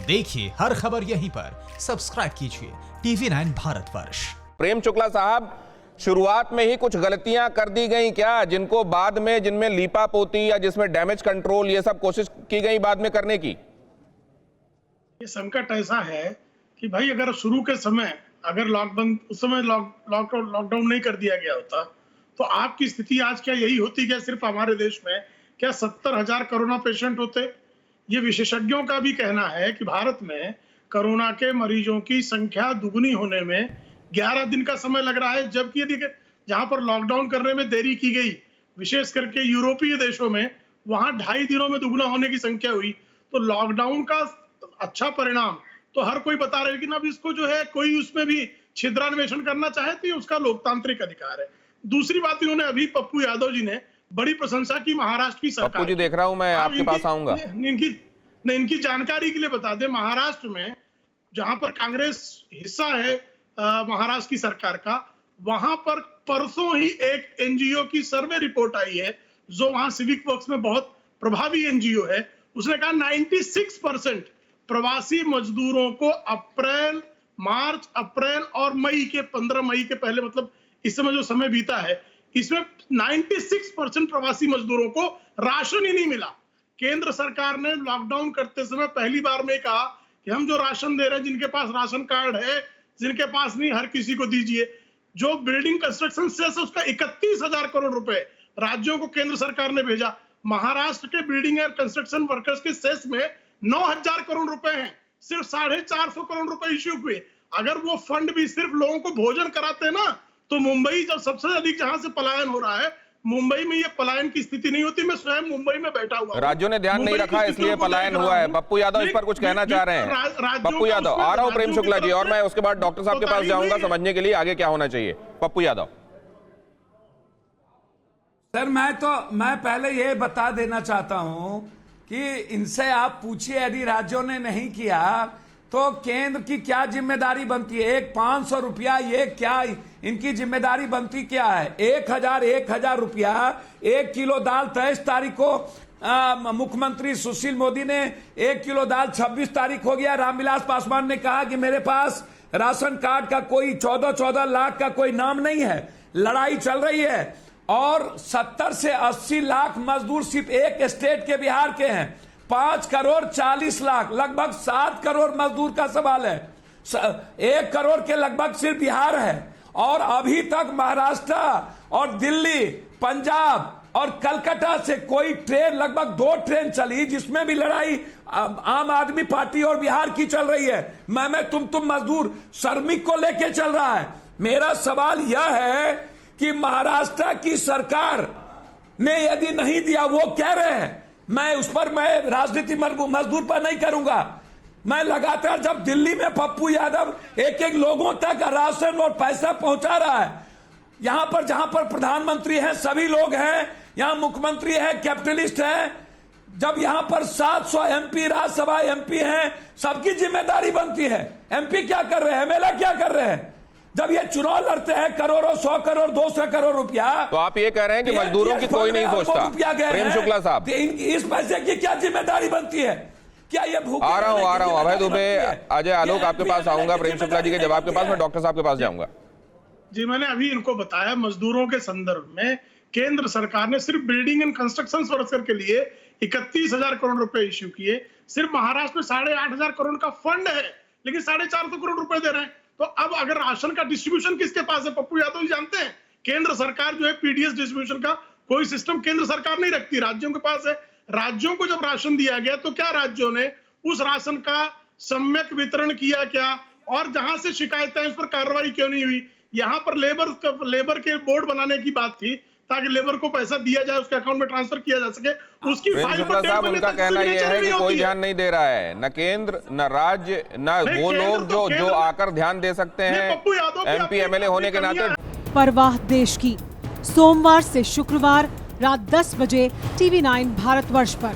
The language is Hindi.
देखिए हर खबर यहीं पर, सब्सक्राइब कीजिए TV9 भारतवर्ष। प्रेम शुक्ला साहब, शुरुआत में ही कुछ गलतियां कर दी गई क्या, जिनको बाद में, जिनमें लीपा पोती या जिसमें डैमेज कंट्रोल ये सब कोशिश की गई बाद में करने की? ये संकट ऐसा है कि भाई अगर शुरू के समय अगर लॉकडाउन उस समय लॉकडाउन नहीं कर दिया गया होता तो आपकी स्थिति आज क्या यही होती क्या? सिर्फ हमारे देश में क्या 70,000 कोरोना पेशेंट होते? ये विशेषज्ञों का भी कहना है कि भारत में कोरोना के मरीजों की संख्या दुगनी होने में 11 दिन का समय लग रहा है, जबकि यदि जहां पर लॉकडाउन करने में देरी की गई, विशेष करके यूरोपीय देशों में, वहां 2.5 दिनों में दुगना होने की संख्या हुई। तो लॉकडाउन का अच्छा परिणाम तो हर कोई बता रहे हैं, लेकिन अब इसको जो है कोई उसमें भी छिद्रान्वेषण करना चाहे तो ये उसका लोकतांत्रिक अधिकार है। दूसरी बात, इन्होंने अभी पप्पू यादव जी ने बड़ी प्रशंसा की महाराष्ट्र की सरकार। पप्पू जी देख रहा हूं मैं, आपके पास आऊंगा। इनकी जानकारी के लिए बता दें, महाराष्ट्र में जहां पर कांग्रेस हिस्सा है महाराष्ट्र की सरकार का, वहां पर परसों ही एक एनजीओ की सर्वे रिपोर्ट आई है जो वहां सिविक वर्क्स में बहुत प्रभावी एनजीओ है। उसने कहा 96% प्रवासी मजदूरों को मार्च, अप्रैल और मई के 15 मई के पहले, मतलब इस समय जो समय बीता है, इसमें 96% प्रवासी मजदूरों को राशन ही नहीं मिला। केंद्र सरकार ने लॉकडाउन करते समय पहली बार में कहा कि हम जो राशन दे रहे हैं, जिनके पास राशन कार्ड है, जिनके पास नहीं, हर किसी को दीजिए। जो बिल्डिंग कंस्ट्रक्शन सेस है उसका 31,000 करोड़ रुपए राज्यों को केंद्र सरकार ने भेजा। महाराष्ट्र के बिल्डिंग एंड कंस्ट्रक्शन वर्कर्स के सेस में 9,000 करोड़ रुपए हैं, सिर्फ 450 करोड़ रुपए इश्यू हुए। अगर वो फंड भी सिर्फ लोगों को भोजन कराते ना, तो मुंबई जब सबसे अधिक जहां से पलायन हो रहा है, मुंबई में ये पलायन की स्थिति नहीं होती। मैं स्वयं मुंबई में बैठा हुआ हूं। राज्यों ने ध्यान नहीं रखा इसलिए पलायन हुआ है। पप्पू यादव इस पर कुछ कहना चाह रहे हैं? पप्पू यादव, आ रहा हूं प्रेम शुक्ला जी, और मैं उसके बाद डॉक्टर साहब के पास जाऊंगा समझने के लिए आगे क्या होना चाहिए। पप्पू यादव सर, मैं पहले ये बता देना चाहता हूं कि इनसे आप पूछिए, यदि राज्यों ने नहीं किया तो केंद्र की क्या जिम्मेदारी बनती है? एक 500 रुपया, ये क्या इनकी जिम्मेदारी बनती क्या है? 1,000 रुपया 1 किलो दाल 23 तारीख को मुख्यमंत्री सुशील मोदी ने 1 किलो दाल 26 तारीख हो गया। रामविलास पासवान ने कहा कि मेरे पास राशन कार्ड का कोई 14 लाख का कोई नाम नहीं है। लड़ाई चल रही है और 70 से 80 लाख मजदूर सिर्फ एक स्टेट के, बिहार के हैं। 5 करोड़ 40 लाख, लगभग 7 करोड़ मजदूर का सवाल है। 1 करोड़ के लगभग सिर्फ बिहार है, और अभी तक महाराष्ट्र और दिल्ली, पंजाब और कलकत्ता से कोई ट्रेन, लगभग 2 ट्रेन चली, जिसमें भी लड़ाई आम आदमी पार्टी और बिहार की चल रही है। मैं तुम मजदूर श्रमिक को लेके चल रहा है। मेरा सवाल यह है कि महाराष्ट्र की सरकार ने यदि नहीं दिया, वो कह रहे हैं, मैं उस पर मैं राजनीति मजदूर पर नहीं करूंगा। मैं लगातार, जब दिल्ली में पप्पू यादव एक लोगों तक राशन और पैसा पहुंचा रहा है, यहां पर जहां पर प्रधानमंत्री हैं, सभी लोग हैं, यहां मुख्यमंत्री है, कैपिटलिस्ट है, जब यहां पर 700 एमपी, राज्यसभा एमपी हैं, सबकी जिम्मेदारी बनती है। एमपी क्या कर रहे हैं? एमएलए क्या कर रहे हैं? जब ये चुनाव लड़ते हैं करोड़ों, 100 करोड़, 200 करोड़ रुपया, तो आप ये कह रहे हैं कि मजदूरों की कोई नहीं सोचता? प्रेम शुक्ला साहब, इस पैसे की क्या जिम्मेदारी बनती है? क्या ये भूख? आ रहा हूं अभय दुबे, अजय आलोक आपके पास आऊंगा। प्रेम शुक्ला जी के जवाब के पास मैं डॉक्टर साहब के पास जाऊंगा। जी, मैंने अभी इनको बताया, मजदूरों के संदर्भ में केंद्र सरकार ने सिर्फ बिल्डिंग एंड कंस्ट्रक्शन वर्कर के लिए 31,000 करोड़ रुपए इश्यू किए। सिर्फ महाराष्ट्र में 8,500 करोड़ का फंड है, लेकिन 450 करोड़ रुपए दे रहे हैं। तो अब अगर राशन का डिस्ट्रीब्यूशन किसके पास है? पप्पू यादव जी जानते हैं, केंद्र सरकार जो है पीडीएस डिस्ट्रीब्यूशन का कोई सिस्टम केंद्र सरकार नहीं रखती, राज्यों के पास है। राज्यों को जब राशन दिया गया तो क्या राज्यों ने उस राशन का सम्यक वितरण किया क्या? और जहां से शिकायतें, उस पर कार्रवाई क्यों नहीं हुई? यहाँ पर लेबर के बोर्ड बनाने की बात थी ताकि लेबर को पैसा दिया जाए, उसके अकाउंट में ट्रांसफर किया जा सके। उसकी साहब, उनका कहना यह है कि कोई ध्यान नहीं दे रहा है, न केंद्र, न राज्य, न वो लोग जो आकर ध्यान दे सकते हैं एमपी एमएलए होने के नाते। परवाह देश की, सोमवार से शुक्रवार रात 10 बजे TV9 भारतवर्ष पर।